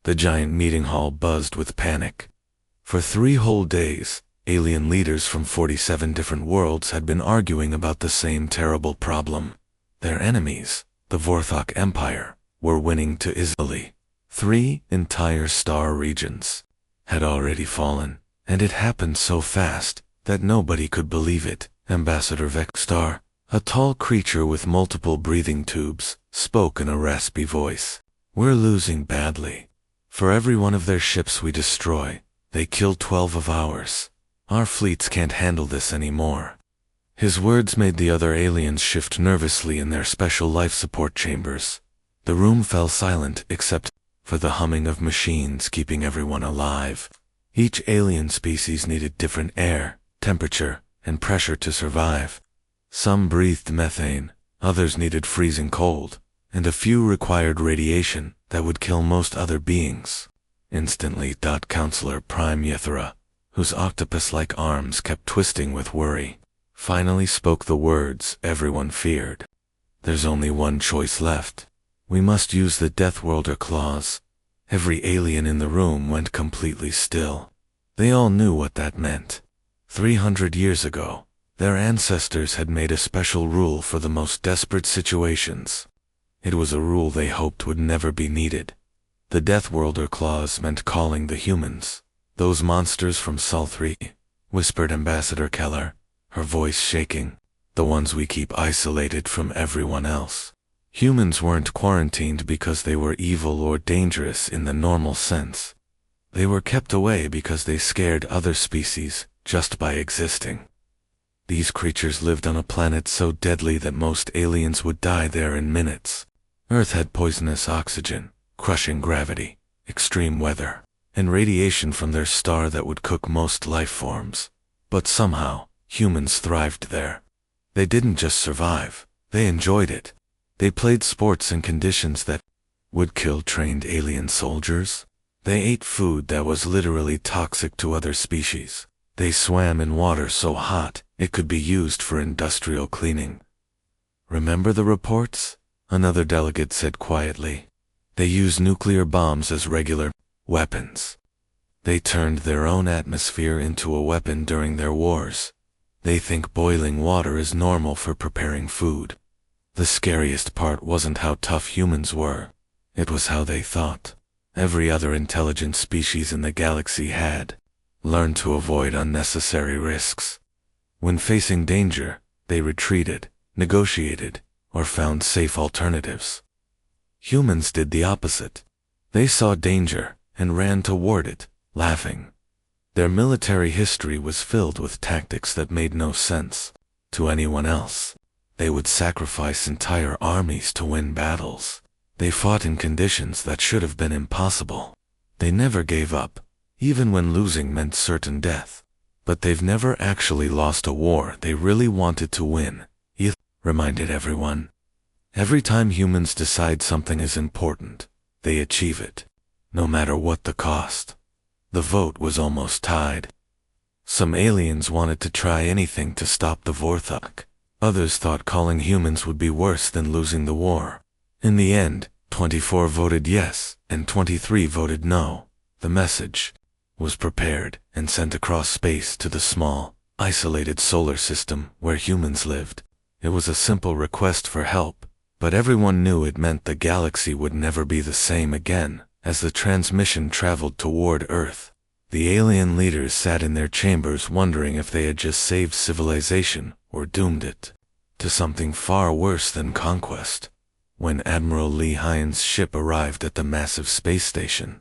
The giant meeting hall buzzed with panic. For 3 whole days, alien leaders from 47 different worlds had been arguing about the same terrible problem. Their enemies, the Vorthok Empire, were winning too easily. 3 entire star regions had already fallen, and it happened so fast that nobody could believe it. Ambassador Vexstar, a tall creature with multiple breathing tubes, spoke in a raspy voice. "We're losing badly. For every one of their ships we destroy, they kill 12 of ours. Our fleets can't handle this anymore." His words made the other aliens shift nervously in their special life support chambers. The room fell silent except for the humming of machines keeping everyone alive. Each alien species needed different air, temperature, and pressure to survive. Some breathed methane, others needed freezing cold, and a few required radiation that would kill most other beings. Instantly, Counselor Prime Yethera, whose octopus-like arms kept twisting with worry, finally spoke the words everyone feared. "There's only one choice left. We must use the Deathworlder clause." Every alien in the room went completely still. They all knew what that meant. 300 years ago, their ancestors had made a special rule for the most desperate situations. It was a rule they hoped would never be needed. The Deathworlder clause meant calling the humans. "Those monsters from Sol 3, whispered Ambassador Keller, her voice shaking. "The ones we keep isolated from everyone else." Humans weren't quarantined because they were evil or dangerous in the normal sense. They were kept away because they scared other species just by existing. These creatures lived on a planet so deadly that most aliens would die there in minutes. Earth had poisonous oxygen, crushing gravity, extreme weather, and radiation from their star that would cook most life forms. But somehow, humans thrived there. They didn't just survive, they enjoyed it. They played sports in conditions that would kill trained alien soldiers. They ate food that was literally toxic to other species. They swam in water so hot it could be used for industrial cleaning. "Remember the reports?" another delegate said quietly. "They use nuclear bombs as regular weapons. They turned their own atmosphere into a weapon during their wars. They think boiling water is normal for preparing food." The scariest part wasn't how tough humans were. It was how they thought. Every other intelligent species in the galaxy had learned to avoid unnecessary risks. When facing danger, they retreated, negotiated, or found safe alternatives. Humans did the opposite. They saw danger and ran toward it, laughing. Their military history was filled with tactics that made no sense to anyone else. They would sacrifice entire armies to win battles. They fought in conditions that should have been impossible. They never gave up, even when losing meant certain death. But they've never actually lost a war they really wanted to win, he reminded everyone. Every time humans decide something is important, they achieve it, no matter what the cost. The vote was almost tied. Some aliens wanted to try anything to stop the Vorthok. Others thought calling humans would be worse than losing the war. In the end, 24 voted yes, and 23 voted no. The message was prepared and sent across space to the small, isolated solar system where humans lived. It was a simple request for help, but everyone knew it meant the galaxy would never be the same again. As the transmission traveled toward Earth, the alien leaders sat in their chambers wondering if they had just saved civilization or doomed it to something far worse than conquest. When Admiral Lee Hines' ship arrived at the massive space station,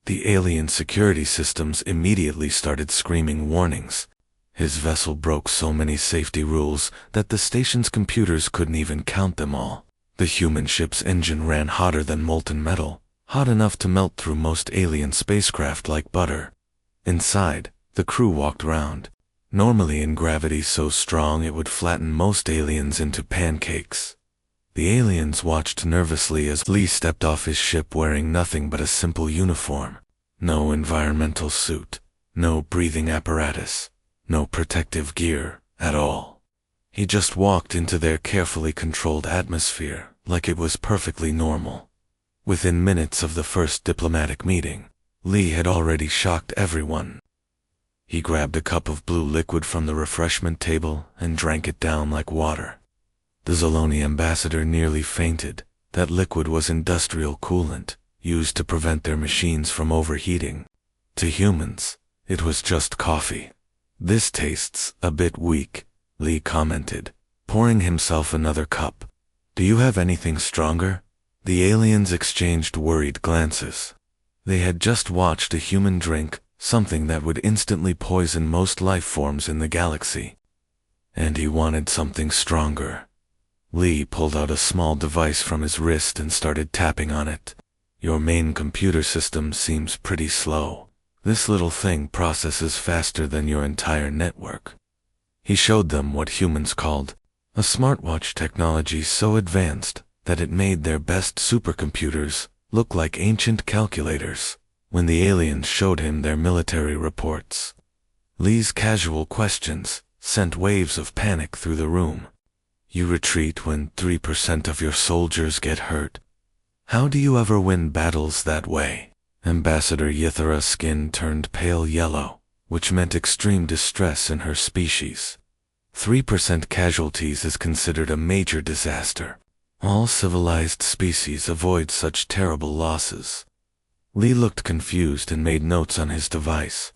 the alien security systems immediately started screaming warnings. His vessel broke so many safety rules that the station's computers couldn't even count them all. The human ship's engine ran hotter than molten metal, hot enough to melt through most alien spacecraft like butter. Inside, the crew walked round, normally in gravity so strong it would flatten most aliens into pancakes. The aliens watched nervously as Lee stepped off his ship wearing nothing but a simple uniform. No environmental suit, no breathing apparatus, no protective gear at all. He just walked into their carefully controlled atmosphere like it was perfectly normal. Within minutes of the first diplomatic meeting, Lee had already shocked everyone. He grabbed a cup of blue liquid from the refreshment table and drank it down like water. The Zoloni ambassador nearly fainted. That liquid was industrial coolant, used to prevent their machines from overheating. To humans, it was just coffee. "This tastes a bit weak," Lee commented, pouring himself another cup. "Do you have anything stronger?" The aliens exchanged worried glances. They had just watched a human drink something that would instantly poison most life forms in the galaxy. And he wanted something stronger. Lee pulled out a small device from his wrist and started tapping on it. "Your main computer system seems pretty slow. This little thing processes faster than your entire network." He showed them what humans called a smartwatch, technology so advanced that it made their best supercomputers look like ancient calculators. When the aliens showed him their military reports, Lee's casual questions sent waves of panic through the room. "You retreat when 3% of your soldiers get hurt. How do you ever win battles that way?" Ambassador Yithara's skin turned pale yellow, which meant extreme distress in her species. 3% casualties is considered a major disaster. All civilized species avoid such terrible losses. Lee looked confused and made notes on his device.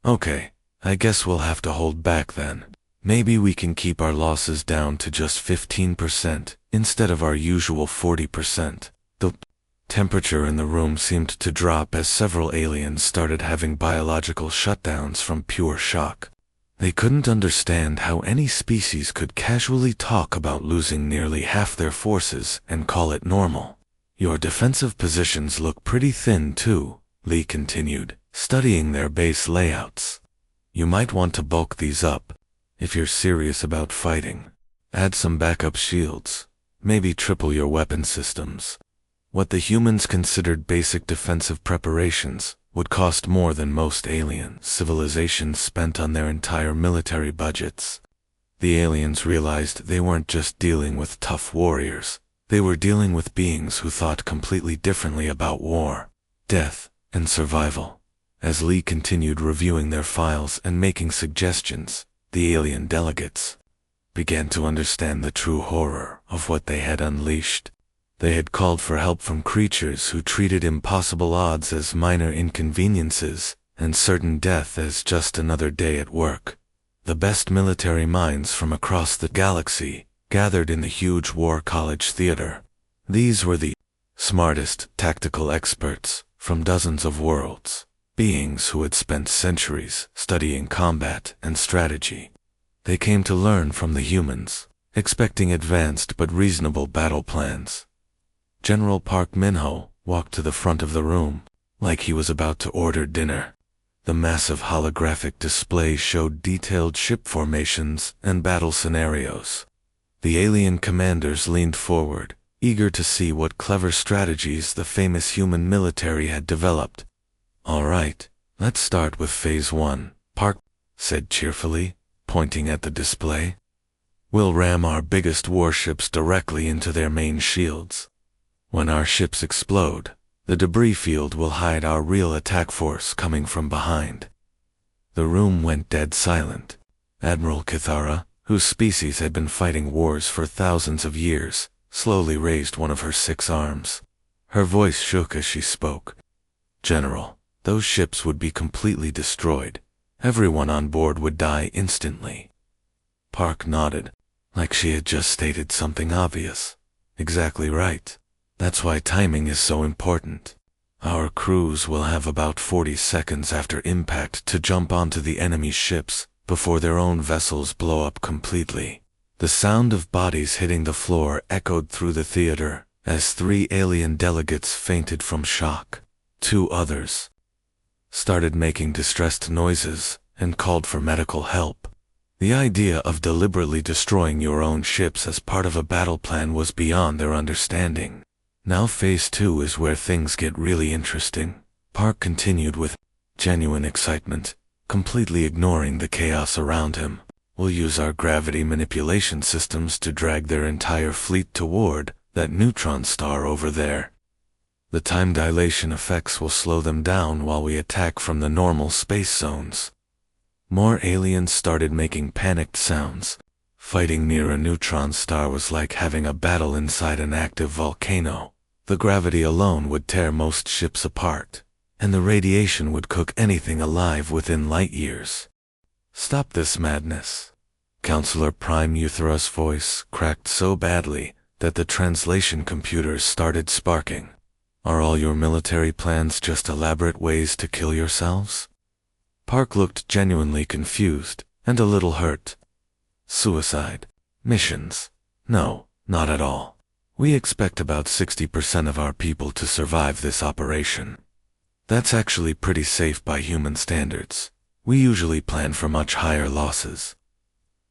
"Okay, I guess we'll have to hold back then. Maybe we can keep our losses down to just 15% instead of our usual 40%. The temperature in the room seemed to drop as several aliens started having biological shutdowns from pure shock. They couldn't understand how any species could casually talk about losing nearly half their forces and call it normal. "Your defensive positions look pretty thin too," Lee continued, studying their base layouts. "You might want to bulk these up if you're serious about fighting. Add some backup shields, maybe triple your weapon systems." What the humans considered basic defensive preparations would cost more than most alien civilizations spent on their entire military budgets. The aliens realized they weren't just dealing with tough warriors. They were dealing with beings who thought completely differently about war, death, and survival. As Lee continued reviewing their files and making suggestions, the alien delegates began to understand the true horror of what they had unleashed. They had called for help from creatures who treated impossible odds as minor inconveniences and certain death as just another day at work. The best military minds from across the galaxy gathered in the huge War College theater. These were the smartest tactical experts from dozens of worlds, beings who had spent centuries studying combat and strategy. They came to learn from the humans, expecting advanced but reasonable battle plans. General Park Minho walked to the front of the room, like he was about to order dinner. The massive holographic display showed detailed ship formations and battle scenarios. The alien commanders leaned forward, eager to see what clever strategies the famous human military had developed. "All right, let's start with Phase 1, Park said cheerfully, pointing at the display. "We'll ram our biggest warships directly into their main shields. When our ships explode, the debris field will hide our real attack force coming from behind." The room went dead silent. Admiral Kithara, whose species had been fighting wars for thousands of years, slowly raised one of her 6 arms. Her voice shook as she spoke. "General, those ships would be completely destroyed. Everyone on board would die instantly." Park nodded, like she had just stated something obvious. "Exactly right. That's why timing is so important. Our crews will have about 40 seconds after impact to jump onto the enemy ships before their own vessels blow up completely." The sound of bodies hitting the floor echoed through the theater as 3 alien delegates fainted from shock. 2 others started making distressed noises and called for medical help. The idea of deliberately destroying your own ships as part of a battle plan was beyond their understanding. "Now Phase 2 is where things get really interesting," Park continued with genuine excitement, completely ignoring the chaos around him. "We'll use our gravity manipulation systems to drag their entire fleet toward that neutron star over there." The time dilation effects will slow them down while we attack from the normal space zones. More aliens started making panicked sounds. Fighting near a neutron star was like having a battle inside an active volcano. The gravity alone would tear most ships apart, and the radiation would cook anything alive within light years. Stop this madness. Counselor Prime Eutheros' voice cracked so badly that the translation computers started sparking. Are all your military plans just elaborate ways to kill yourselves? Park looked genuinely confused and a little hurt. Suicide. Missions. No, not at all. We expect about 60% of our people to survive this operation. That's actually pretty safe by human standards. We usually plan for much higher losses.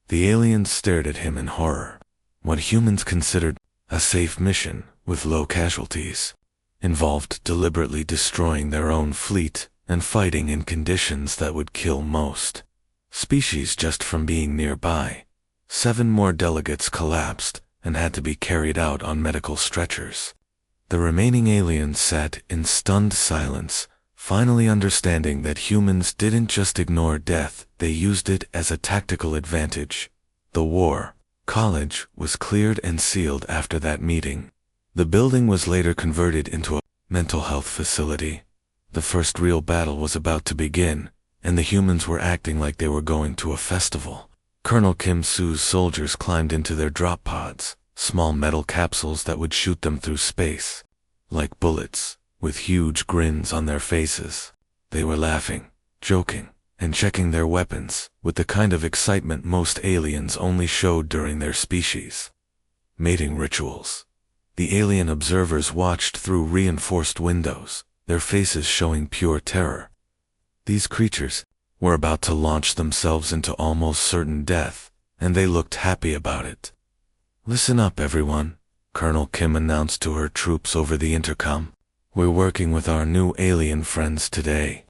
The aliens stared at him in horror. What humans considered a safe mission with low casualties involved deliberately destroying their own fleet and fighting in conditions that would kill most species just from being nearby. 7 more delegates collapsed and had to be carried out on medical stretchers. The remaining aliens sat in stunned silence, finally understanding that humans didn't just ignore death, they used it as a tactical advantage. The war college was cleared and sealed after that meeting. The building was later converted into a mental health facility. The first real battle was about to begin, and the humans were acting like they were going to a festival. Colonel Kim Soo's soldiers climbed into their drop pods, small metal capsules that would shoot them through space, like bullets, with huge grins on their faces. They were laughing, joking, and checking their weapons, with the kind of excitement most aliens only showed during their species. Mating rituals. The alien observers watched through reinforced windows, their faces showing pure terror. These creatures were about to launch themselves into almost certain death, and they looked happy about it. Listen up, everyone, Colonel Kim announced to her troops over the intercom. We're working with our new alien friends today.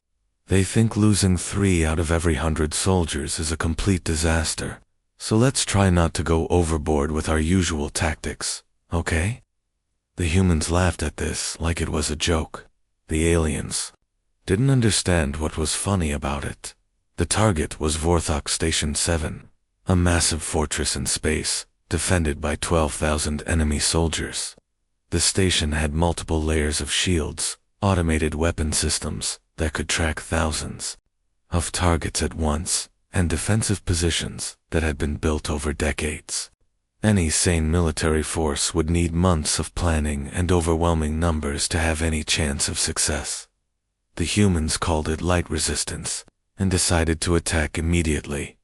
They think losing 3 out of every 100 soldiers is a complete disaster, so let's try not to go overboard with our usual tactics, okay? The humans laughed at this like it was a joke. The aliens didn't understand what was funny about it. The target was Vorthok Station 7, a massive fortress in space, defended by 12,000 enemy soldiers. The station had multiple layers of shields, automated weapon systems that could track thousands of targets at once, and defensive positions that had been built over decades. Any sane military force would need months of planning and overwhelming numbers to have any chance of success. The humans called it light resistance, and decided to attack immediately.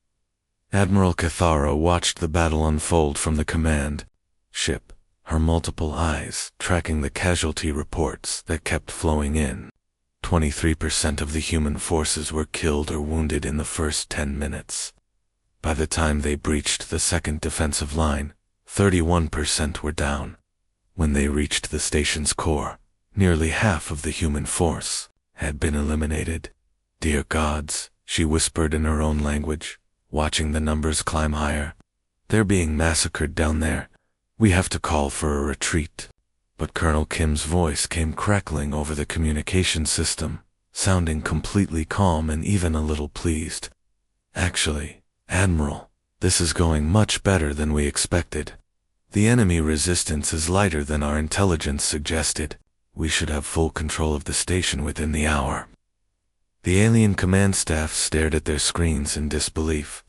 Admiral Cathara watched the battle unfold from the command ship, her multiple eyes tracking the casualty reports that kept flowing in. 23% of the human forces were killed or wounded in the first 10 minutes. By the time they breached the second defensive line, 31% were down. When they reached the station's core, nearly half of the human force had been eliminated. Dear gods, she whispered in her own language, watching the numbers climb higher. They're being massacred down there. We have to call for a retreat. But Colonel Kim's voice came crackling over the communication system, sounding completely calm and even a little pleased. Actually, Admiral, this is going much better than we expected. The enemy resistance is lighter than our intelligence suggested. We should have full control of the station within the hour. The alien command staff stared at their screens in disbelief.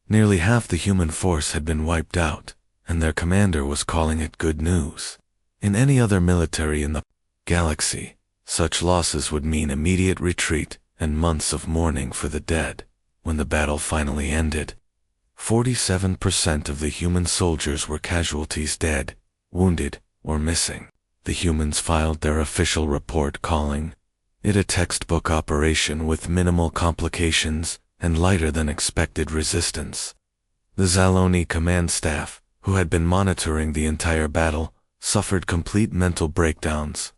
Nearly half the human force had been wiped out, and their commander was calling it good news. In any other military in the galaxy, such losses would mean immediate retreat and months of mourning for the dead. When the battle finally ended, 47% of the human soldiers were casualties, dead, wounded, or missing. The humans filed their official report calling it a textbook operation with minimal complications and lighter than expected resistance. The Zaloni command staff, who had been monitoring the entire battle, suffered complete mental breakdowns.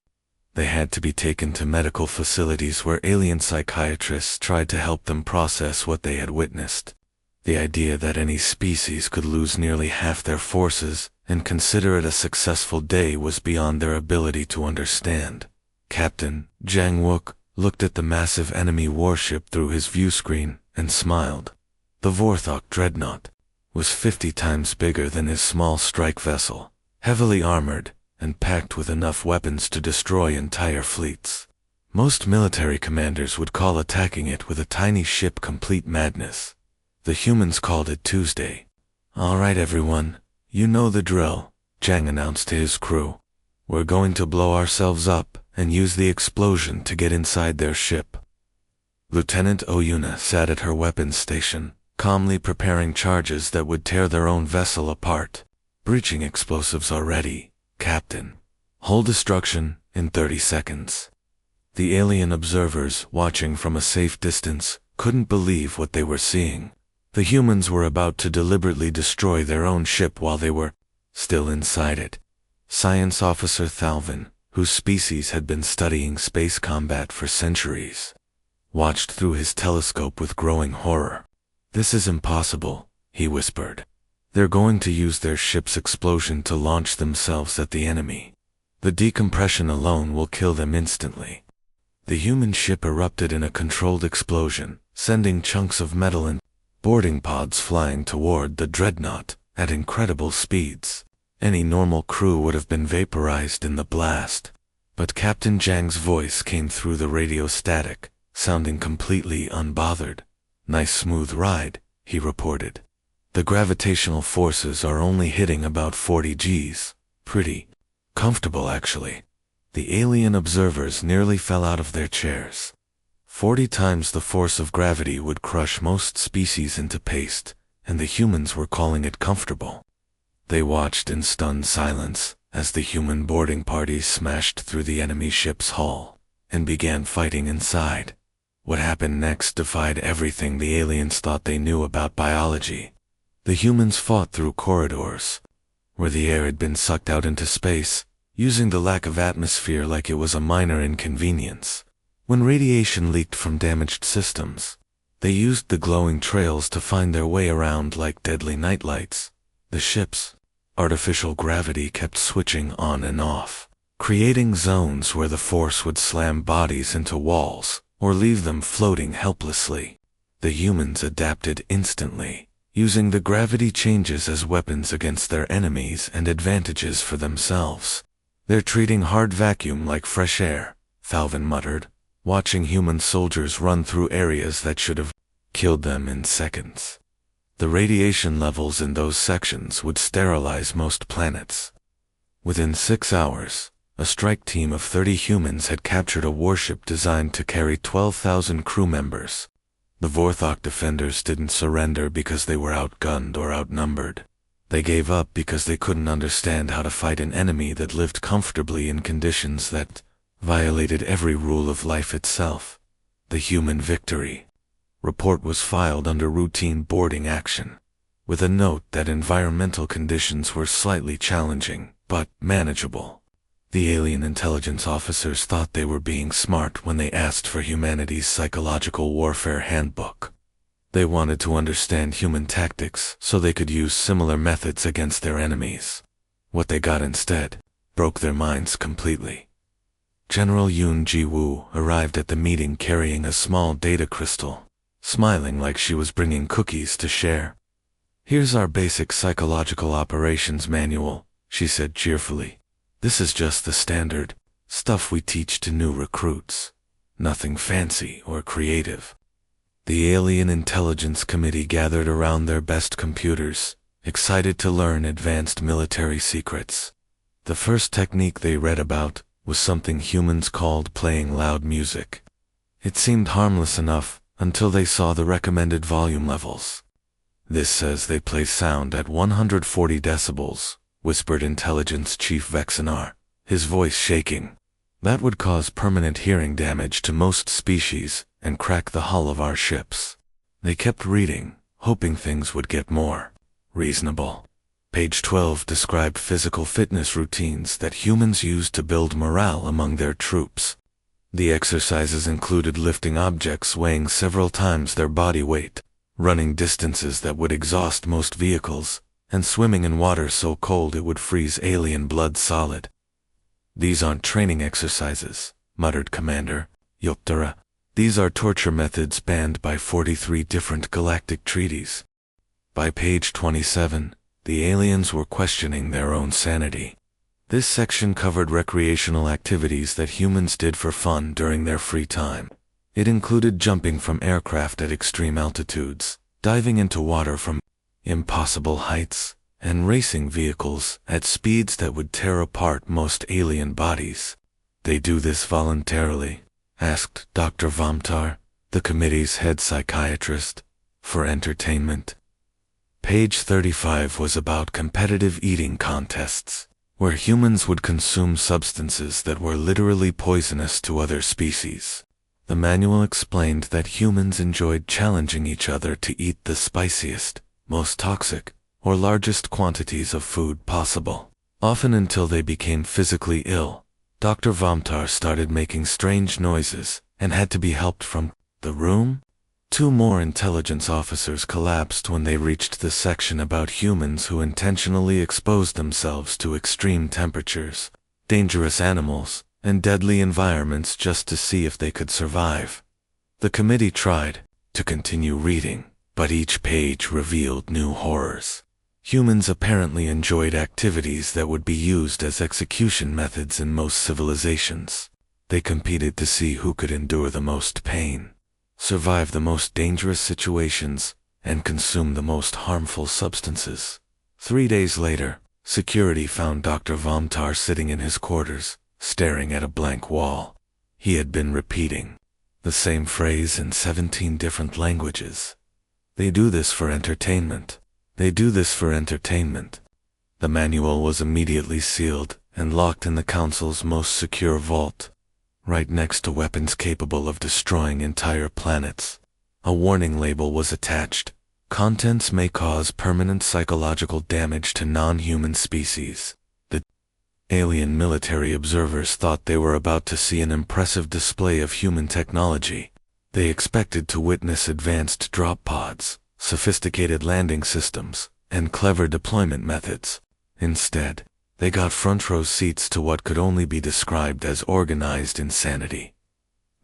They had to be taken to medical facilities where alien psychiatrists tried to help them process what they had witnessed. The idea that any species could lose nearly half their forces and consider it a successful day was beyond their ability to understand. Captain Jang-wook looked at the massive enemy warship through his viewscreen and smiled. The Vorthok dreadnought was 50 times bigger than his small strike vessel, heavily armored and packed with enough weapons to destroy entire fleets. Most military commanders would call attacking it with a tiny ship complete madness. The humans called it Tuesday. "All right, everyone, you know the drill," Jang announced to his crew. "We're going to blow ourselves up and use the explosion to get inside their ship." Lieutenant Oyuna sat at her weapons station, calmly preparing charges that would tear their own vessel apart. "Breaching explosives already, Captain. Whole destruction in 30 seconds. The alien observers, watching from a safe distance, couldn't believe what they were seeing. The humans were about to deliberately destroy their own ship while they were still inside it. Science Officer Thalvin, whose species had been studying space combat for centuries, watched through his telescope with growing horror. "This is impossible," he whispered. "They're going to use their ship's explosion to launch themselves at the enemy. The decompression alone will kill them instantly." The human ship erupted in a controlled explosion, sending chunks of metal and boarding pods flying toward the dreadnought at incredible speeds. Any normal crew would have been vaporized in the blast. But Captain Jang's voice came through the radio static, sounding completely unbothered. "Nice smooth ride," he reported. "The gravitational forces are only hitting about 40 Gs. Pretty comfortable, actually." The alien observers nearly fell out of their chairs. 40 times the force of gravity would crush most species into paste, and the humans were calling it comfortable. They watched in stunned silence as the human boarding party smashed through the enemy ship's hull and began fighting inside. What happened next defied everything the aliens thought they knew about biology. The humans fought through corridors where the air had been sucked out into space, using the lack of atmosphere like it was a minor inconvenience. When radiation leaked from damaged systems, they used the glowing trails to find their way around like deadly nightlights. The ship's artificial gravity kept switching on and off, creating zones where the force would slam bodies into walls or leave them floating helplessly. The humans adapted instantly, using the gravity changes as weapons against their enemies and advantages for themselves. "They're treating hard vacuum like fresh air," Thalvin muttered, watching human soldiers run through areas that should have killed them in seconds. The radiation levels in those sections would sterilize most planets. Within 6 hours, a strike team of 30 humans had captured a warship designed to carry 12,000 crew members. The Vorthok defenders didn't surrender because they were outgunned or outnumbered. They gave up because they couldn't understand how to fight an enemy that lived comfortably in conditions that violated every rule of life itself. The human victory report was filed under routine boarding action, with a note that environmental conditions were slightly challenging, but manageable. The alien intelligence officers thought they were being smart when they asked for humanity's psychological warfare handbook. They wanted to understand human tactics so they could use similar methods against their enemies. What they got instead broke their minds completely. General Yoon Ji-woo arrived at the meeting carrying a small data crystal, smiling like she was bringing cookies to share. "Here's our basic psychological operations manual," she said cheerfully. "This is just the standard stuff we teach to new recruits. Nothing fancy or creative." The Alien Intelligence Committee gathered around their best computers, excited to learn advanced military secrets. The first technique they read about was something humans called playing loud music. It seemed harmless enough until they saw the recommended volume levels. "This says they play sound at 140 decibels, whispered Intelligence Chief Vexenar, his voice shaking. "That would cause permanent hearing damage to most species and crack the hull of our ships." They kept reading, hoping things would get more reasonable. Page 12 described physical fitness routines that humans used to build morale among their troops. The exercises included lifting objects weighing several times their body weight, running distances that would exhaust most vehicles, and swimming in water so cold it would freeze alien blood solid. "These aren't training exercises," muttered Commander Yoptera. These are torture methods banned by 43 different galactic treaties. By page 27, the aliens were questioning their own sanity. This section covered recreational activities that humans did for fun during their free time. It included jumping from aircraft at extreme altitudes, diving into water from impossible heights, and racing vehicles at speeds that would tear apart most alien bodies. "They do this voluntarily?" asked Dr. Vomtar, the committee's head psychiatrist, "for entertainment?" Page 35 was about competitive eating contests, where humans would consume substances that were literally poisonous to other species. The manual explained that humans enjoyed challenging each other to eat the spiciest, most toxic, or largest quantities of food possible. Often until they became physically ill, Dr. Vomtar started making strange noises and had to be helped from the room. 2 more intelligence officers collapsed when they reached the section about humans who intentionally exposed themselves to extreme temperatures, dangerous animals, and deadly environments just to see if they could survive. The committee tried to continue reading, but each page revealed new horrors. Humans apparently enjoyed activities that would be used as execution methods in most civilizations. They competed to see who could endure the most pain, survive the most dangerous situations, and consume the most harmful substances. 3 days later, security found Dr. Vomtar sitting in his quarters, staring at a blank wall. He had been repeating the same phrase in 17 different languages. "They do this for entertainment. They do this for entertainment." The manual was immediately sealed and locked in the Council's most secure vault, right next to weapons capable of destroying entire planets. A warning label was attached. "Contents may cause permanent psychological damage to non-human species." The alien military observers thought they were about to see an impressive display of human technology. They expected to witness advanced drop pods, sophisticated landing systems, and clever deployment methods. Instead, they got front-row seats to what could only be described as organized insanity.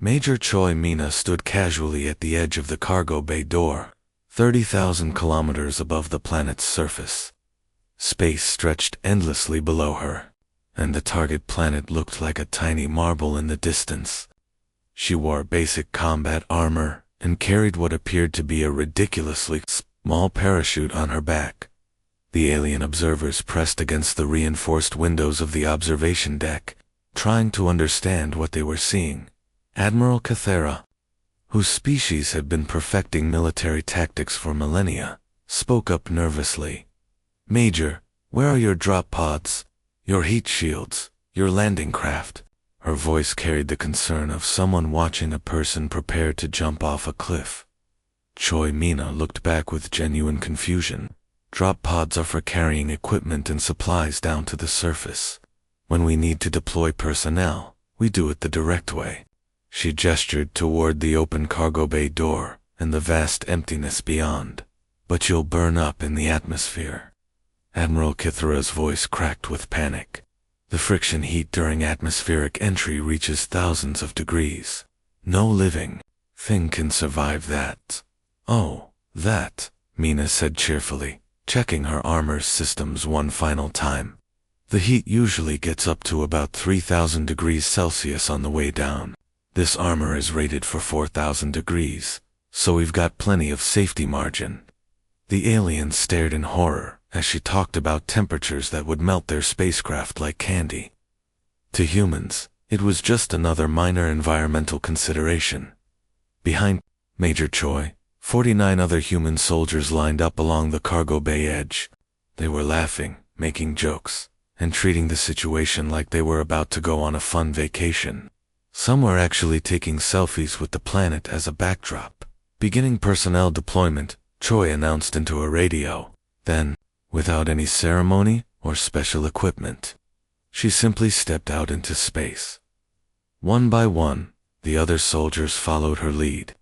Major Choi Mina stood casually at the edge of the cargo bay door, 30,000 kilometers above the planet's surface. Space stretched endlessly below her, and the target planet looked like a tiny marble in the distance. She wore basic combat armor and carried what appeared to be a ridiculously small parachute on her back. The alien observers pressed against the reinforced windows of the observation deck, trying to understand what they were seeing. Admiral Cathera, whose species had been perfecting military tactics for millennia, spoke up nervously. "Major, where are your drop pods, your heat shields, your landing craft?" Her voice carried the concern of someone watching a person prepare to jump off a cliff. Choi Mina looked back with genuine confusion. "Drop pods are for carrying equipment and supplies down to the surface. When we need to deploy personnel, we do it the direct way." She gestured toward the open cargo bay door and the vast emptiness beyond. "But you'll burn up in the atmosphere." Admiral Kithra's voice cracked with panic. "The friction heat during atmospheric entry reaches thousands of degrees. No living thing can survive that." "Oh, that," Mina said cheerfully, checking her armor systems one final time. "The heat usually gets up to about 3,000 degrees Celsius on the way down. This armor is rated for 4,000 degrees, so we've got plenty of safety margin." The aliens stared in horror as she talked about temperatures that would melt their spacecraft like candy. To humans, it was just another minor environmental consideration. Behind Major Choi, 49 other human soldiers lined up along the cargo bay edge. They were laughing, making jokes, and treating the situation like they were about to go on a fun vacation. Some were actually taking selfies with the planet as a backdrop. Beginning personnel deployment, Choi announced into a radio. Then, without any ceremony or special equipment, she simply stepped out into space. One by one, the other soldiers followed her lead.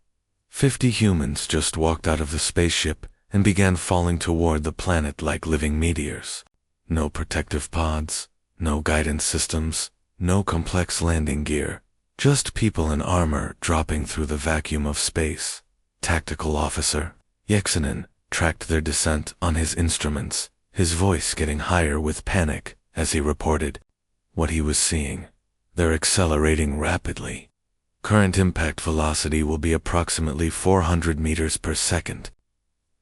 50 humans just walked out of the spaceship and began falling toward the planet like living meteors. No protective pods, no guidance systems, no complex landing gear, Just people in armor dropping through the vacuum of space. Tactical Officer Yexinen tracked their descent on his instruments, his voice getting higher with panic as he reported what he was seeing. They're accelerating rapidly. Current impact velocity will be approximately 400 meters per second.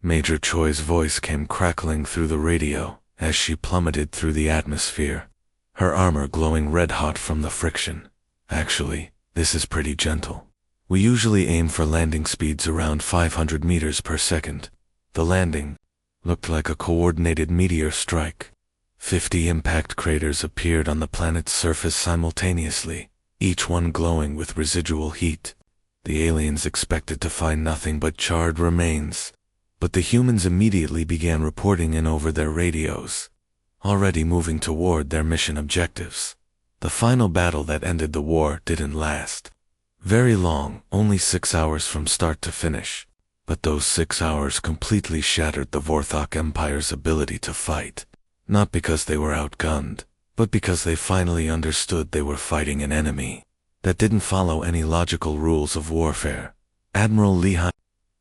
Major Choi's voice came crackling through the radio as she plummeted through the atmosphere, her armor glowing red-hot from the friction. Actually, this is pretty gentle. We usually aim for landing speeds around 500 meters per second. The landing looked like a coordinated meteor strike. 50 impact craters appeared on the planet's surface simultaneously, each one glowing with residual heat. The aliens expected to find nothing but charred remains, but the humans immediately began reporting in over their radios, already moving toward their mission objectives. The final battle that ended the war didn't last very long, only 6 hours from start to finish, but those 6 hours completely shattered the Vorthok Empire's ability to fight, not because they were outgunned, but because they finally understood they were fighting an enemy that didn't follow any logical rules of warfare. Admiral Lehigh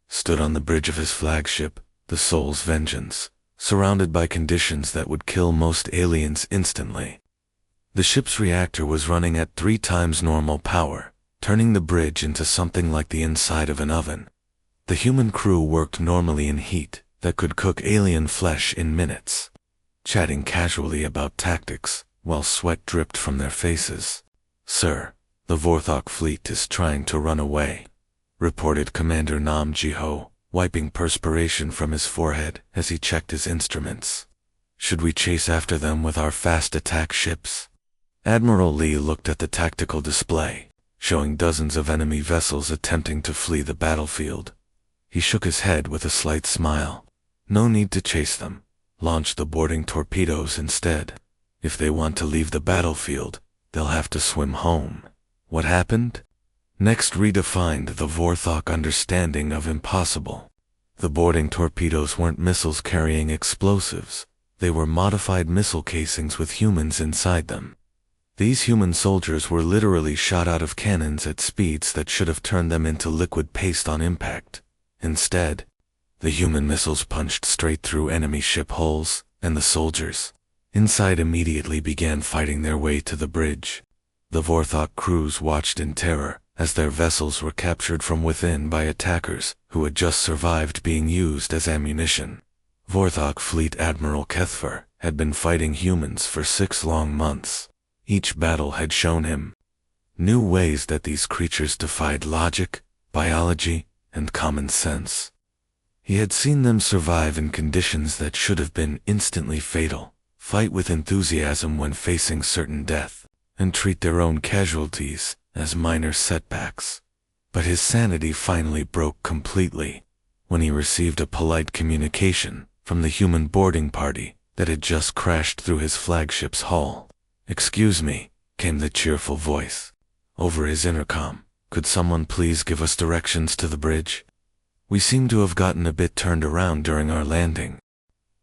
stood on the bridge of his flagship, the Soul's Vengeance, surrounded by conditions that would kill most aliens instantly. The ship's reactor was running at 3 times normal power, turning the bridge into something like the inside of an oven. The human crew worked normally in heat that could cook alien flesh in minutes, chatting casually about tactics while sweat dripped from their faces. "Sir, the Vorthok fleet is trying to run away," reported Commander Nam Jiho, wiping perspiration from his forehead as he checked his instruments. "Should we chase after them with our fast attack ships?" Admiral Lee looked at the tactical display, showing dozens of enemy vessels attempting to flee the battlefield. He shook his head with a slight smile. "No need to chase them. Launch the boarding torpedoes instead. If they want to leave the battlefield, they'll have to swim home." What happened? Next redefined the Vorthok understanding of impossible. The boarding torpedoes weren't missiles carrying explosives. They were modified missile casings with humans inside them. These human soldiers were literally shot out of cannons at speeds that should have turned them into liquid paste on impact. Instead, the human missiles punched straight through enemy ship hulls, and the soldiers inside immediately began fighting their way to the bridge. The Vorthok crews watched in terror as their vessels were captured from within by attackers who had just survived being used as ammunition. Vorthok Fleet Admiral Kethfer had been fighting humans for 6 long months. Each battle had shown him new ways that these creatures defied logic, biology, and common sense. He had seen them survive in conditions that should have been instantly fatal, fight with enthusiasm when facing certain death, and treat their own casualties as minor setbacks. But his sanity finally broke completely when he received a polite communication from the human boarding party that had just crashed through his flagship's hull. "Excuse me," came the cheerful voice over his intercom. "Could someone please give us directions to the bridge? We seem to have gotten a bit turned around during our landing."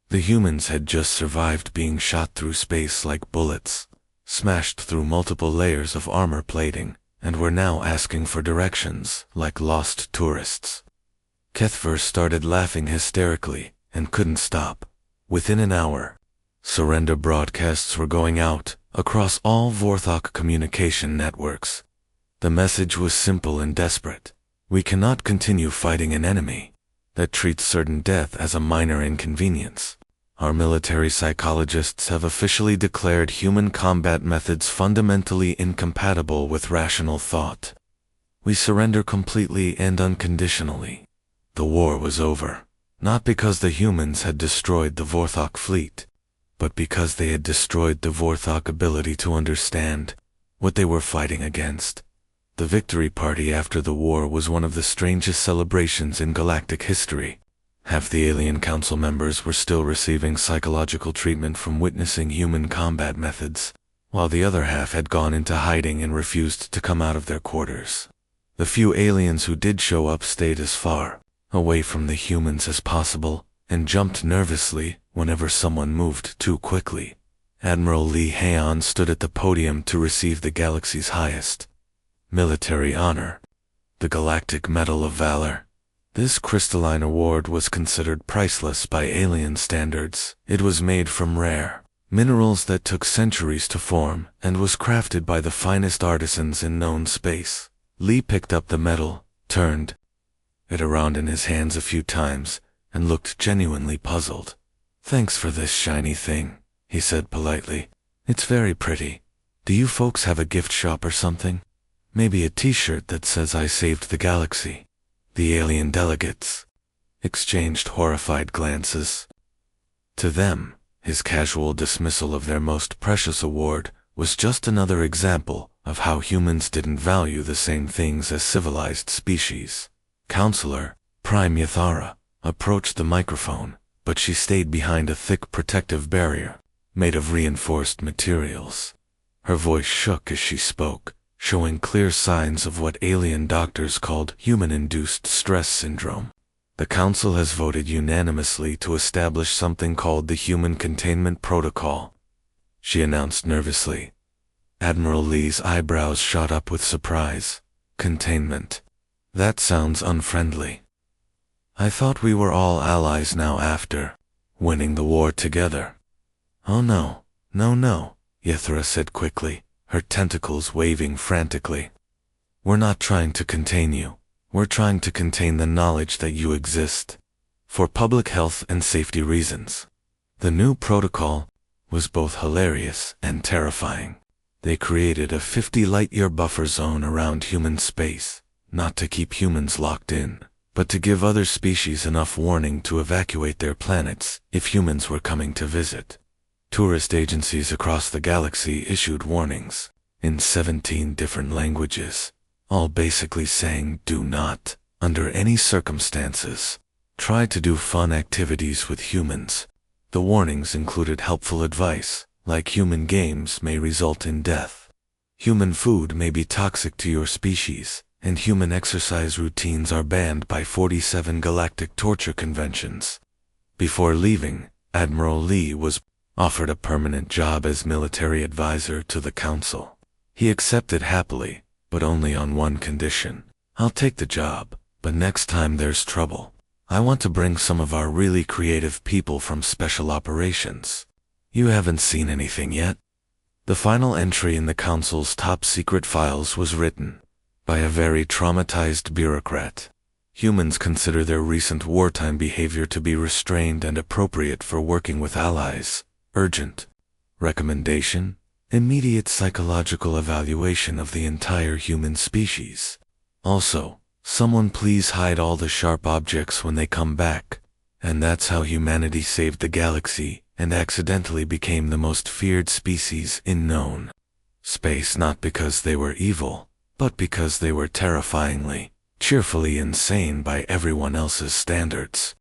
The humans had just survived being shot through space like bullets, smashed through multiple layers of armor plating, and were now asking for directions like lost tourists. Kethver started laughing hysterically and couldn't stop. Within an hour, surrender broadcasts were going out across all Vorthok communication networks. The message was simple and desperate. "We cannot continue fighting an enemy that treats certain death as a minor inconvenience. Our military psychologists have officially declared human combat methods fundamentally incompatible with rational thought. We surrender completely and unconditionally." The war was over, not because the humans had destroyed the Vorthok fleet, but because they had destroyed the Vorthok ability to understand what they were fighting against. The victory party after the war was one of the strangest celebrations in galactic history. Half the Alien Council members were still receiving psychological treatment from witnessing human combat methods, while the other half had gone into hiding and refused to come out of their quarters. The few aliens who did show up stayed as far away from the humans as possible and jumped nervously whenever someone moved too quickly. Admiral Lee Haon stood at the podium to receive the galaxy's highest military honor, the Galactic Medal of Valor. This crystalline award was considered priceless by alien standards. It was made from rare minerals that took centuries to form and was crafted by the finest artisans in known space. Lee picked up the medal, turned it around in his hands a few times, and looked genuinely puzzled. "Thanks for this shiny thing," he said politely. "It's very pretty. Do you folks have a gift shop or something? Maybe a t-shirt that says I saved the galaxy?" The alien delegates exchanged horrified glances. To them, his casual dismissal of their most precious award was just another example of how humans didn't value the same things as civilized species. Counselor Prime Yathara approached the microphone, but she stayed behind a thick protective barrier made of reinforced materials. Her voice shook as she spoke, showing clear signs of what alien doctors called human-induced stress syndrome. "The Council has voted unanimously to establish something called the Human Containment Protocol," she announced nervously. Admiral Lee's eyebrows shot up with surprise. "Containment? That sounds unfriendly. I thought we were all allies now after winning the war together." "Oh no, no," Yathara said quickly, her tentacles waving frantically. "We're not trying to contain you. We're trying to contain the knowledge that you exist. For public health and safety reasons." The new protocol was both hilarious and terrifying. They created a 50-light-year buffer zone around human space, not to keep humans locked in, but to give other species enough warning to evacuate their planets if humans were coming to visit. Tourist agencies across the galaxy issued warnings in 17 different languages, all basically saying do not, under any circumstances, try to do fun activities with humans. The warnings included helpful advice, like human games may result in death. Human food may be toxic to your species, and human exercise routines are banned by 47 galactic torture conventions. Before leaving, Admiral Lee was offered a permanent job as military advisor to the Council. He accepted happily, but only on one condition. "I'll take the job, but next time there's trouble, I want to bring some of our really creative people from Special Operations. You haven't seen anything yet?" The final entry in the Council's top-secret files was written by a very traumatized bureaucrat. Humans consider their recent wartime behavior to be restrained and appropriate for working with allies. Urgent. Recommendation: immediate psychological evaluation of the entire human species. Also, someone please hide all the sharp objects when they come back. And that's how humanity saved the galaxy and accidentally became the most feared species in known space, not because they were evil, but because they were terrifyingly, cheerfully insane by everyone else's standards.